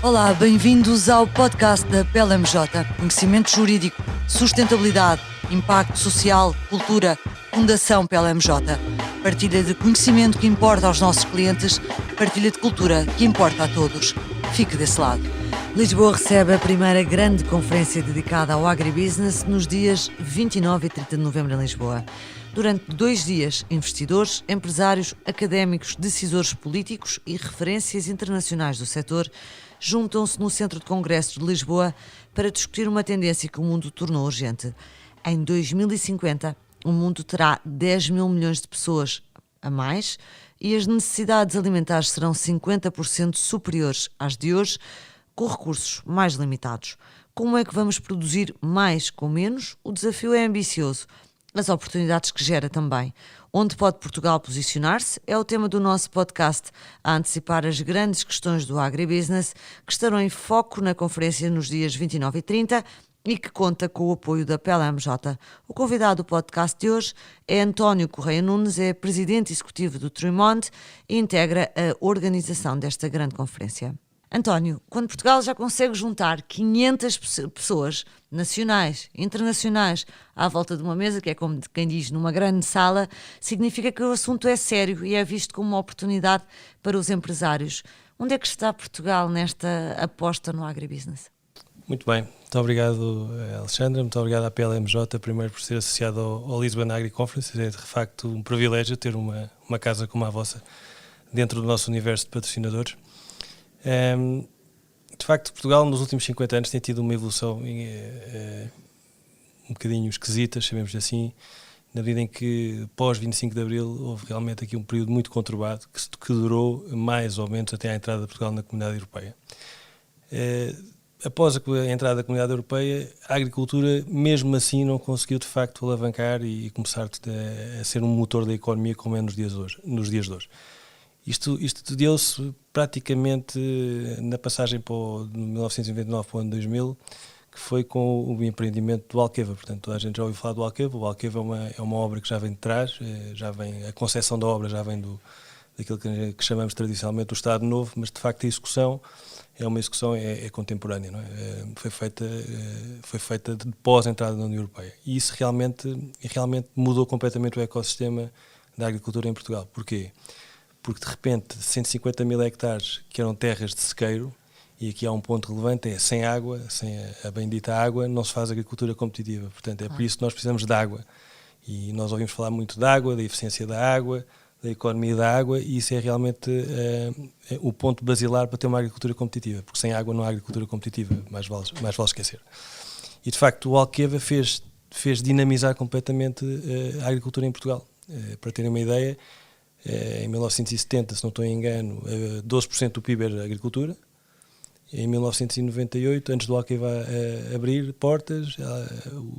Olá, bem-vindos ao podcast da PLMJ. Conhecimento jurídico, sustentabilidade, impacto social, cultura, Fundação PLMJ. Partilha de conhecimento que importa aos nossos clientes, partilha de cultura que importa a todos. Fique desse lado. Lisboa recebe a primeira grande conferência dedicada ao agribusiness nos dias 29 e 30 de novembro em Lisboa. Durante 2 dias, investidores, empresários, académicos, decisores políticos e referências internacionais do setor juntam-se no Centro de Congressos de Lisboa para discutir uma tendência que o mundo tornou urgente. Em 2050, o mundo terá 10 mil milhões de pessoas a mais e as necessidades alimentares serão 50% superiores às de hoje, com recursos mais limitados. Como é que vamos produzir mais com menos? O desafio é ambicioso. As oportunidades que gera também. Onde pode Portugal posicionar-se é o tema do nosso podcast, a antecipar as grandes questões do agribusiness que estarão em foco na conferência nos dias 29 e 30 e que conta com o apoio da PLMJ. O convidado do podcast de hoje é António Correia Nunes, é presidente executivo do Trimont e integra a organização desta grande conferência. António, quando Portugal já consegue juntar 500 pessoas nacionais, internacionais, à volta de uma mesa, que é como quem diz, numa grande sala, significa que o assunto é sério e é visto como uma oportunidade para os empresários. Onde é que está Portugal nesta aposta no agribusiness? Muito bem, muito obrigado, Alexandra, muito obrigado à PLMJ, primeiro por ser associado ao Lisbon Agri Conference. É de facto um privilégio ter uma casa como a vossa dentro do nosso universo de patrocinadores. De facto, Portugal nos últimos 50 anos tem tido uma evolução um bocadinho esquisita, chamemos assim, na medida em que pós 25 de Abril houve realmente aqui um período muito conturbado que durou mais ou menos até à entrada de Portugal na Comunidade Europeia. Após a entrada da Comunidade Europeia, a agricultura mesmo assim não conseguiu de facto alavancar e começar a ser um motor da economia como é nos dias de hoje. Isto deu-se praticamente na passagem de 1999 para o ano 2000, que foi com o empreendimento do Alqueva. Portanto, toda a gente já ouviu falar do Alqueva. O Alqueva é uma obra que já vem de trás, a concepção da obra já vem daquilo que chamamos tradicionalmente do Estado Novo, mas de facto a execução é uma execução contemporânea, não é? Foi feita pós a entrada na União Europeia. E isso realmente mudou completamente o ecossistema da agricultura em Portugal. Porquê? Porque de repente 150 mil hectares que eram terras de sequeiro, e aqui há um ponto relevante, sem água, sem a bendita água, não se faz agricultura competitiva. Portanto, é por isso que nós precisamos de água. E nós ouvimos falar muito de água, da eficiência da água, da economia da água, e isso é realmente o ponto basilar para ter uma agricultura competitiva, porque sem água não há agricultura competitiva, mais vale esquecer. E de facto o Alqueva fez dinamizar completamente a agricultura em Portugal. Para terem uma ideia, em 1970, se não estou em engano, 12% do PIB era agricultura. Em 1998, antes do Alqueva abrir portas,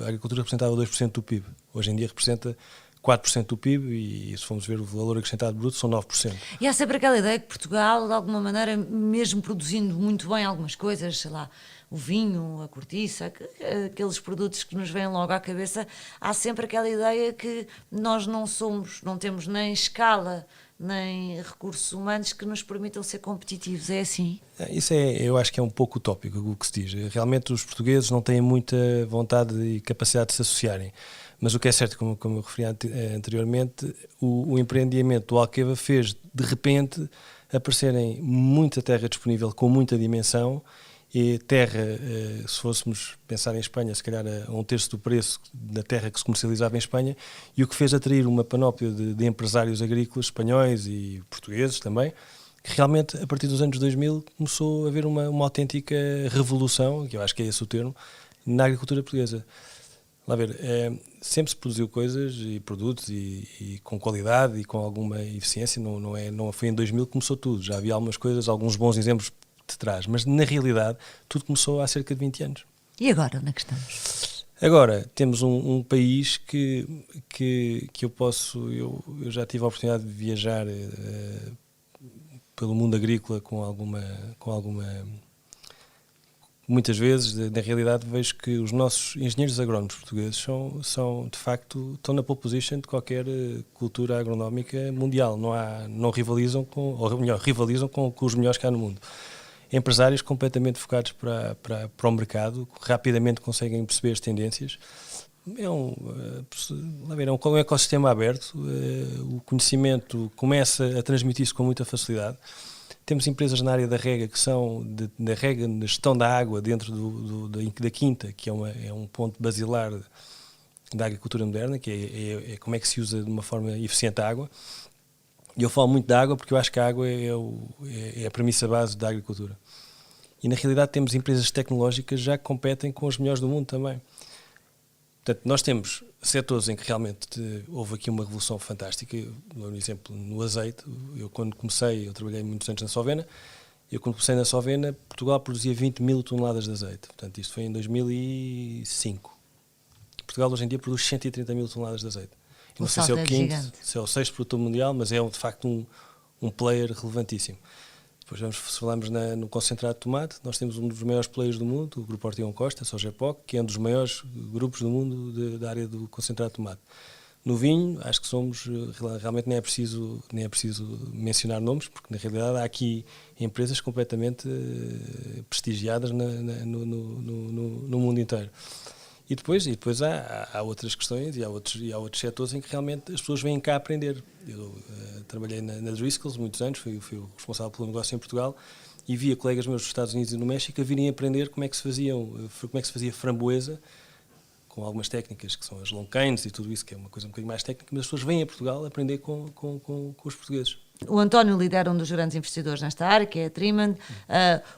a agricultura representava 2% do PIB. Hoje em dia representa 4% do PIB e, se formos ver o valor acrescentado bruto, são 9%. E há sempre aquela ideia que Portugal, de alguma maneira, mesmo produzindo muito bem algumas coisas, sei lá, o vinho, a cortiça, aqueles produtos que nos vêm logo à cabeça, há sempre aquela ideia que nós não temos nem escala, nem recursos humanos que nos permitam ser competitivos. É assim? Isso eu acho que é um pouco utópico o que se diz. Realmente os portugueses não têm muita vontade e capacidade de se associarem. Mas o que é certo, como eu referi anteriormente, o empreendimento do Alqueva fez, de repente, aparecerem muita terra disponível com muita dimensão, e terra, se fôssemos pensar em Espanha, se calhar a 1/3 do preço da terra que se comercializava em Espanha, e o que fez atrair uma panóplia de empresários agrícolas espanhóis e portugueses também, que realmente, a partir dos anos 2000, começou a haver uma autêntica revolução, que eu acho que é esse o termo, na agricultura portuguesa. Lá ver, sempre se produziu coisas e produtos e com qualidade e com alguma eficiência, não foi em 2000 que começou tudo, já havia algumas coisas, alguns bons exemplos de trás, mas na realidade tudo começou há cerca de 20 anos. E agora, onde é que estamos? Agora, temos um país que eu já tive a oportunidade de viajar pelo mundo agrícola com alguma muitas vezes, na realidade, vejo que os nossos engenheiros agrónomos portugueses são de facto, estão na pole position de qualquer cultura agronómica mundial. Não rivalizam rivalizam com os melhores que há no mundo. empresários completamente focados para o mercado, rapidamente conseguem perceber as tendências. É um ecossistema aberto, o conhecimento começa a transmitir-se com muita facilidade. Temos empresas na área da rega que são da rega, na gestão da água dentro da quinta, que é um ponto basilar da agricultura moderna, que é como é que se usa de uma forma eficiente a água. E eu falo muito da água porque eu acho que a água é a premissa base da agricultura. E na realidade temos empresas tecnológicas já que competem com as melhores do mundo também. Portanto, nós temos setores em que realmente houve aqui uma revolução fantástica. Por exemplo, no azeite, eu trabalhei muitos anos na Sovena, quando comecei na Sovena, Portugal produzia 20 mil toneladas de azeite. Portanto, isto foi em 2005. Portugal hoje em dia produz 130 mil toneladas de azeite. Eu não sei se é o quinto, se é o sexto produtor mundial, mas é de facto um player relevantíssimo. Depois se falarmos no concentrado de tomate, nós temos um dos maiores players do mundo, o Grupo Ortigão Costa, a Sogepoc, que é um dos maiores grupos do mundo da área do concentrado de tomate. No vinho, acho que realmente nem é preciso mencionar nomes, porque na realidade há aqui empresas completamente prestigiadas no mundo inteiro. E depois há outras questões e há outros setores em que realmente as pessoas vêm cá aprender. Eu trabalhei na Driscoll's muitos anos, fui o responsável pelo negócio em Portugal e via colegas meus dos Estados Unidos e no México a virem aprender como é que se fazia framboesa, com algumas técnicas que são as long canes e tudo isso, que é uma coisa um bocadinho mais técnica, mas as pessoas vêm a Portugal aprender com os portugueses. O António lidera um dos grandes investidores nesta área, que é a Trimand.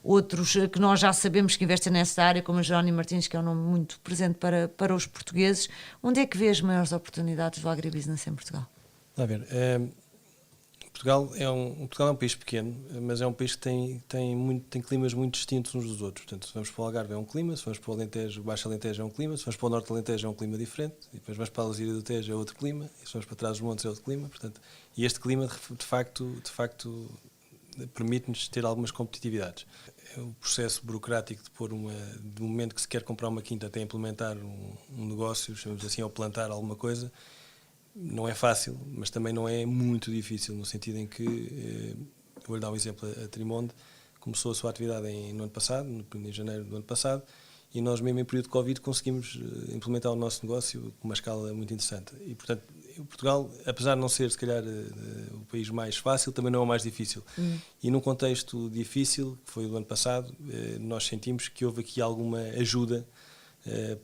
Outros que nós já sabemos que investem nesta área, como a Jerónimo Martins, que é um nome muito presente para os portugueses. Onde é que vê as maiores oportunidades do agribusiness em Portugal? A ver, Portugal é um país pequeno, mas é um país que tem climas muito distintos uns dos outros. Portanto, se vamos para o Algarve é um clima, se vamos para o Alentejo, o Baixo Alentejo é um clima, se vamos para o Norte do Alentejo é um clima diferente, e depois vamos para a Lusíria do Tejo é outro clima, e se vamos para trás dos montes é outro clima. Portanto, e este clima, de facto permite-nos ter algumas competitividades. O processo burocrático do momento que se quer comprar uma quinta até implementar um negócio, chamamos assim, ou plantar alguma coisa, não é fácil, mas também não é muito difícil, no sentido em que, vou-lhe dar um exemplo, a Trimond começou a sua atividade no ano passado, em janeiro do ano passado, e nós mesmo em período de Covid conseguimos implementar o nosso negócio com uma escala muito interessante. E, portanto, Portugal, apesar de não ser, se calhar, o país mais fácil, também não é o mais difícil. E num contexto difícil, que foi o do ano passado, nós sentimos que houve aqui alguma ajuda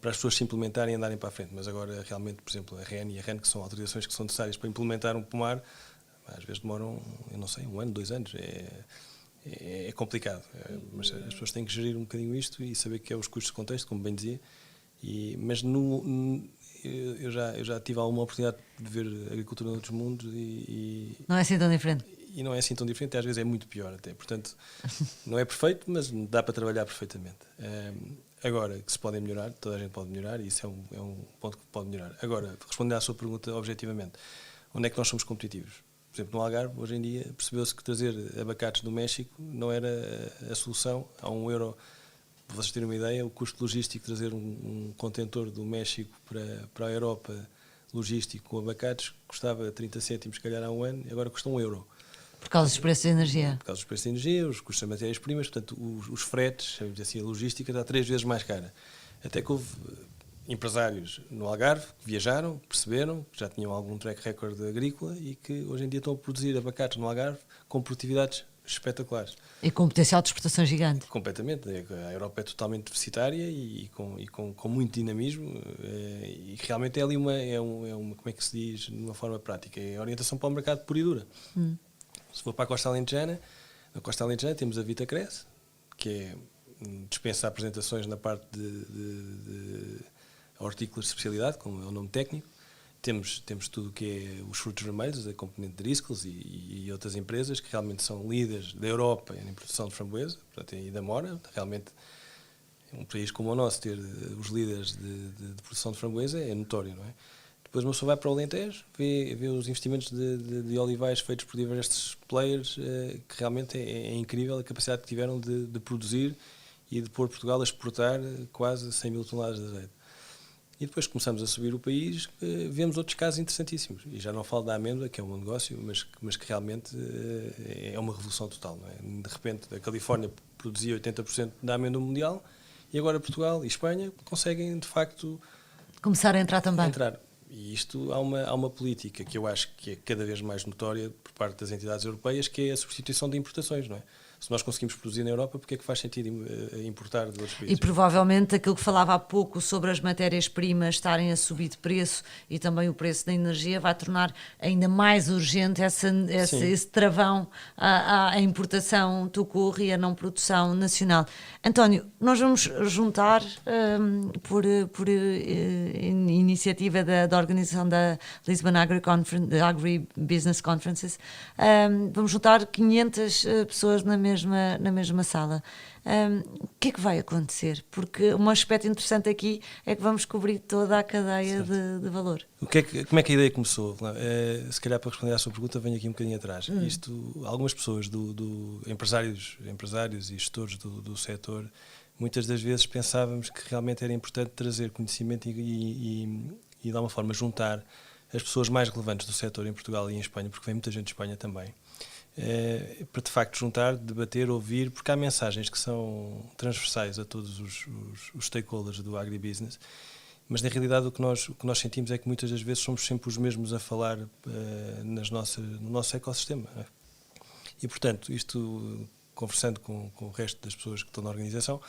para as pessoas se implementarem e andarem para a frente. Mas agora, realmente, por exemplo, a REN e a REN, que são autorizações que são necessárias para implementar um pomar, às vezes demoram, eu não sei, 1 ano, 2 anos. É complicado. Mas as pessoas têm que gerir um bocadinho isto e saber que é os custos de contexto, como bem dizia. Mas eu já tive alguma oportunidade de ver agricultura noutros mundos não é assim tão diferente. E não é assim tão diferente, às vezes é muito pior até. Portanto, não é perfeito, mas dá para trabalhar perfeitamente. Agora, que se podem melhorar, toda a gente pode melhorar e isso é um ponto que pode melhorar. Agora, respondendo à sua pergunta objetivamente, onde é que nós somos competitivos? Por exemplo, no Algarve, hoje em dia, percebeu-se que trazer abacates do México não era a solução. A €1, para vocês terem uma ideia, o custo logístico de trazer um contentor do México para a Europa, logístico com abacates, custava 30 cêntimos, se calhar, há um ano, e agora custa €1. Por causa dos preços de energia. Por causa dos preços de energia, os custos de matérias-primas, portanto, os fretes, chamamos assim, a logística está 3 vezes mais cara. Até que houve empresários no Algarve que viajaram, perceberam, que já tinham algum track record agrícola e que hoje em dia estão a produzir abacates no Algarve com produtividades espetaculares. E com um potencial de exportação gigante. Completamente. A Europa é totalmente deficitária e com muito dinamismo e realmente é ali uma, como é que se diz, de uma forma prática, é a orientação para o mercado pura e dura. Se for para a Costa Alentejana, na Costa Alentejana temos a Vitacresce, que dispensa apresentações na parte de hortícolas de especialidade, como é o nome técnico. Temos tudo o que é os frutos vermelhos, a componente de Driscoll's e outras empresas que realmente são líderes da Europa em produção de framboesa, portanto, e da mora. Realmente, um país como o nosso, ter os líderes de produção de framboesa é notório, não é? Depois uma pessoa vai para o Alentejo, vê os investimentos de olivais feitos por diversos players, que realmente é incrível a capacidade que tiveram de produzir e de pôr Portugal a exportar quase 100 mil toneladas de azeite. E depois começamos a subir o país, vemos outros casos interessantíssimos. E já não falo da amêndoa, que é um negócio, mas que realmente é uma revolução total. Não é? De repente, a Califórnia produzia 80% da amêndoa mundial e agora Portugal e Espanha conseguem, de facto, Começar a entrar também. E isto há uma política que eu acho que é cada vez mais notória por parte das entidades europeias, que é a substituição de importações, não é? Se nós conseguimos produzir na Europa, porque é que faz sentido importar de outros países? E provavelmente aquilo que falava há pouco sobre as matérias-primas estarem a subir de preço e também o preço da energia vai tornar ainda mais urgente esse travão à importação do corro e à não produção nacional. António, nós vamos juntar por iniciativa da organização da Lisbon Agri Business Conferences, vamos juntar 500 pessoas na mesma sala. O que é que vai acontecer? Porque um aspecto interessante aqui é que vamos cobrir toda a cadeia de valor. Como é que a ideia começou? Se calhar para responder à sua pergunta venho aqui um bocadinho atrás. Algumas pessoas, empresários e gestores do setor, muitas das vezes pensávamos que realmente era importante trazer conhecimento e de alguma forma juntar as pessoas mais relevantes do setor em Portugal e em Espanha, porque vem muita gente de Espanha também, para de facto juntar, debater, ouvir, porque há mensagens que são transversais a todos os stakeholders do agribusiness, mas na realidade o que nós sentimos é que muitas das vezes somos sempre os mesmos a falar no nosso ecossistema. E portanto, isto, conversando com o resto das pessoas que estão na organização,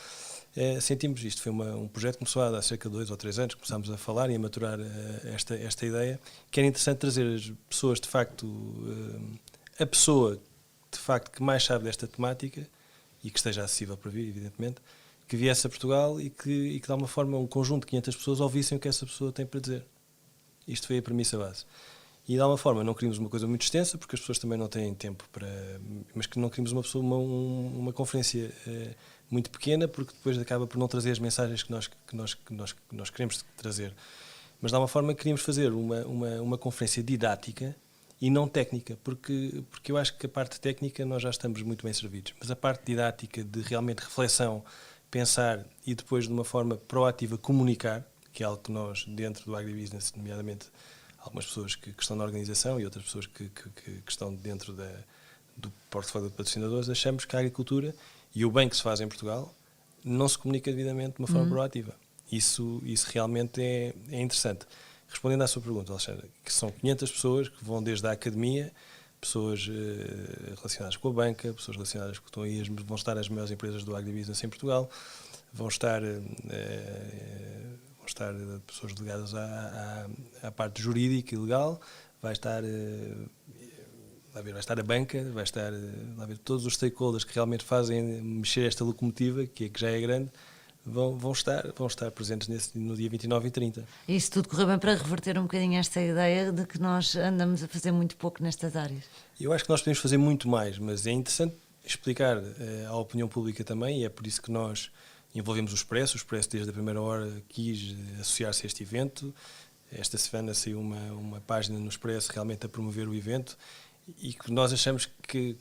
sentimos isto. Foi um projeto que começou há cerca de 2 ou 3 anos, começámos a falar e a maturar esta ideia, que era interessante trazer as pessoas, de facto, a pessoa, de facto, que mais sabe desta temática e que esteja acessível para vir, evidentemente, que viesse a Portugal e que de alguma forma um conjunto de 500 pessoas ouvissem o que essa pessoa tem para dizer. Isto foi a premissa base. E de alguma forma não queríamos uma coisa muito extensa, porque as pessoas também não têm tempo para... Mas que não queríamos uma conferência muito pequena, porque depois acaba por não trazer as mensagens que nós queremos trazer. Mas de alguma forma queríamos fazer uma conferência didática e não técnica, porque eu acho que a parte técnica nós já estamos muito bem servidos, mas a parte didática de realmente reflexão, pensar e depois de uma forma proativa comunicar, que é algo que nós dentro do agribusiness, nomeadamente algumas pessoas que estão na organização e outras pessoas que estão dentro do portfólio de patrocinadores, achamos que a agricultura e o bem que se faz em Portugal não se comunica devidamente de uma forma proativa. Isso realmente é interessante. Respondendo à sua pergunta, Alexandre, que são 500 pessoas que vão desde a academia, pessoas relacionadas com a banca, pessoas relacionadas com vão estar as maiores empresas do agribusiness em Portugal, vão estar pessoas ligadas à parte jurídica e legal, vai estar a banca, vai estar todos os stakeholders que realmente fazem mexer esta locomotiva, que já é grande, vão estar presentes no dia 29 e 30. E isso tudo correu bem para reverter um bocadinho esta ideia de que nós andamos a fazer muito pouco nestas áreas? Eu acho que nós podemos fazer muito mais, mas é interessante explicar à opinião pública também, e é por isso que nós envolvemos o Expresso. O Expresso desde a primeira hora quis associar-se a este evento. Esta semana saiu uma página no Expresso realmente a promover o evento, e que nós achamos que,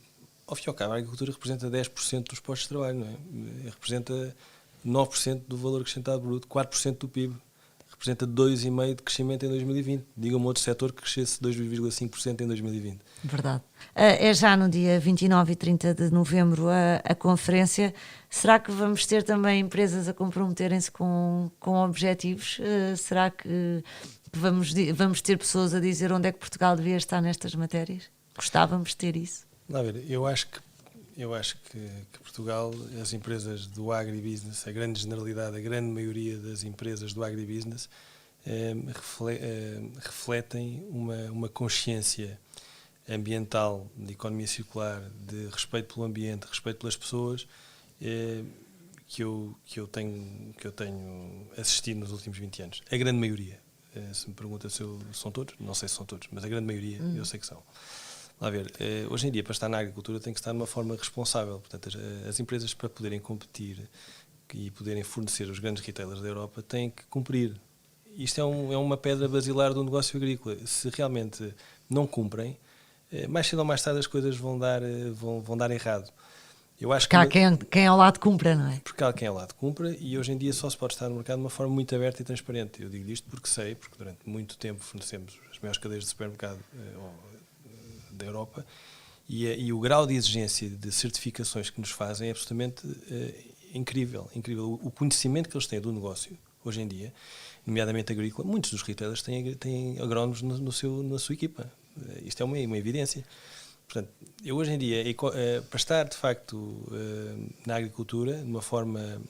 ao fim e ao cabo, a agricultura representa 10% dos postos de trabalho, não é? Representa 9% do valor acrescentado bruto, 4% do PIB, representa 2,5% de crescimento em 2020. Diga-me outro setor que crescesse 2,5% em 2020. Verdade. É já no dia 29 e 30 de novembro a conferência. Será que vamos ter também empresas a comprometerem-se com objetivos? Será que vamos ter pessoas a dizer onde é que Portugal devia estar nestas matérias? Gostávamos de ter isso? Eu acho que Portugal, as empresas do agribusiness, a grande generalidade, a grande maioria das empresas do agribusiness refletem uma consciência ambiental, de economia circular, de respeito pelo ambiente, respeito pelas pessoas, que eu tenho assistido nos últimos 20 anos. A grande maioria. Se me pergunta se são todos, não sei se são todos, mas a grande maioria eu sei que são. Hoje em dia, para estar na agricultura, tem que estar de uma forma responsável. Portanto, as empresas, para poderem competir e poderem fornecer os grandes retailers da Europa, têm que cumprir. Isto é uma pedra basilar do negócio agrícola. Se realmente não cumprem, mais cedo ou mais tarde as coisas vão dar errado. Eu acho Porque há quem ao lado cumpra, não é? porque há quem ao lado cumpra e hoje em dia só se pode estar no mercado de uma forma muito aberta e transparente. Eu digo isto porque sei, porque durante muito tempo fornecemos as maiores cadeias de supermercado da Europa e o grau de exigência de certificações que nos fazem é absolutamente incrível. O conhecimento que eles têm do negócio hoje em dia, nomeadamente agrícola, muitos dos retailers têm agrónomos na sua equipa. Isto é uma evidência. Portanto, eu hoje em dia, para estar de facto na agricultura, de uma forma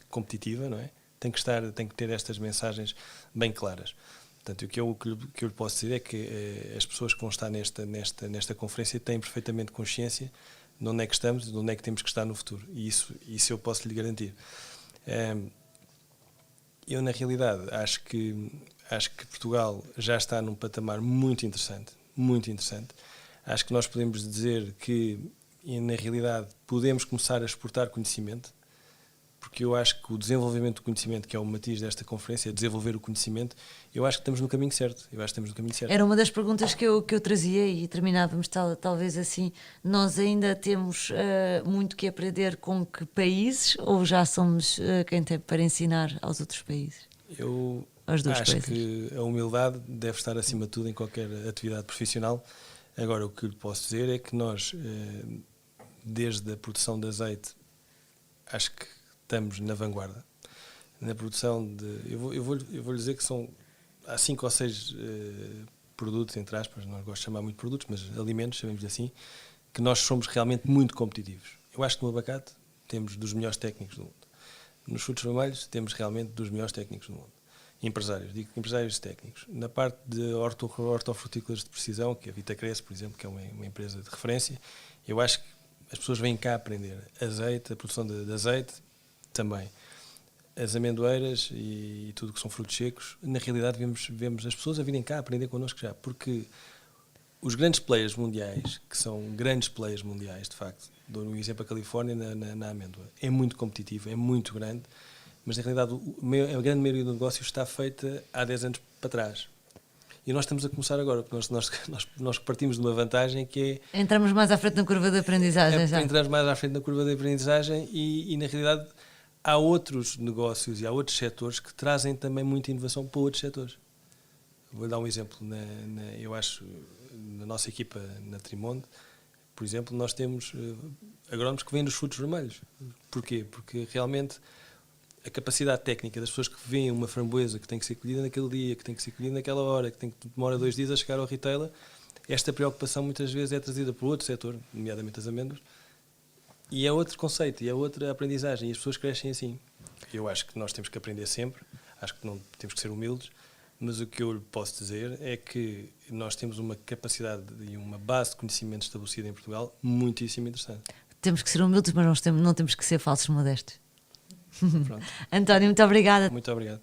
competitiva, não é? Tem que ter estas mensagens bem claras. Portanto, o que eu lhe posso dizer é que as pessoas que vão estar nesta conferência têm perfeitamente consciência de onde é que estamos e de onde é que temos que estar no futuro. E isso eu posso lhe garantir. Eu, na realidade, acho que Portugal já está num patamar muito interessante. Muito interessante. Acho que nós podemos dizer que, na realidade, podemos começar a exportar conhecimento, porque eu acho que o desenvolvimento do conhecimento, que é o matiz desta conferência, desenvolver o conhecimento, eu acho que estamos no caminho certo. Era uma das perguntas que eu trazia e terminávamos talvez assim. Nós ainda temos muito que aprender com que países ou já somos quem tem para ensinar aos outros países? Eu acho que a humildade deve estar acima de tudo em qualquer atividade profissional. Agora, o que lhe posso dizer é que nós, desde a produção de azeite, acho que estamos na vanguarda. Na produção de... Eu vou lhe dizer que há 5 ou 6 produtos, entre aspas, não gosto de chamar muito produtos, mas alimentos, chamemos assim, que nós somos realmente muito competitivos. Eu acho que no abacate temos dos melhores técnicos do mundo. Nos frutos vermelhos temos realmente dos melhores técnicos do mundo. Empresários técnicos. Na parte de hortofrutícolas de precisão, que é a Vitacresce, por exemplo, que é uma empresa de referência, eu acho que as pessoas vêm cá aprender. Azeite, a produção de azeite, também. As amendoeiras e tudo que são frutos secos, na realidade vemos as pessoas a virem cá aprender connosco já, porque os grandes players mundiais, que são grandes players mundiais, de facto, dou um exemplo a Califórnia na amêndoa, é muito competitivo, é muito grande, mas na realidade a grande maioria do negócio está feita há 10 anos para trás. E nós estamos a começar agora, porque nós partimos de uma vantagem que é... Entramos mais à frente na curva de aprendizagem já. Entramos mais à frente na curva de aprendizagem e na realidade há outros negócios e há outros setores que trazem também muita inovação para outros setores. Vou dar um exemplo. Eu acho, na nossa equipa na Trimonde, por exemplo, nós temos agrónomos que vêm dos frutos vermelhos. Porquê? Porque realmente a capacidade técnica das pessoas que veem uma framboesa que tem que ser colhida naquele dia, que tem que ser colhida naquela hora, que demora 2 dias a chegar ao retailer, esta preocupação muitas vezes é trazida por outro setor, nomeadamente as amêndoas, e é outro conceito, e é outra aprendizagem, e as pessoas crescem assim. Eu acho que nós temos que aprender sempre, acho que não temos que ser humildes, mas o que eu lhe posso dizer é que nós temos uma capacidade e uma base de conhecimento estabelecida em Portugal muitíssimo interessante. Temos que ser humildes, mas não temos que ser falsos modestos. António, muito obrigada. Muito obrigado.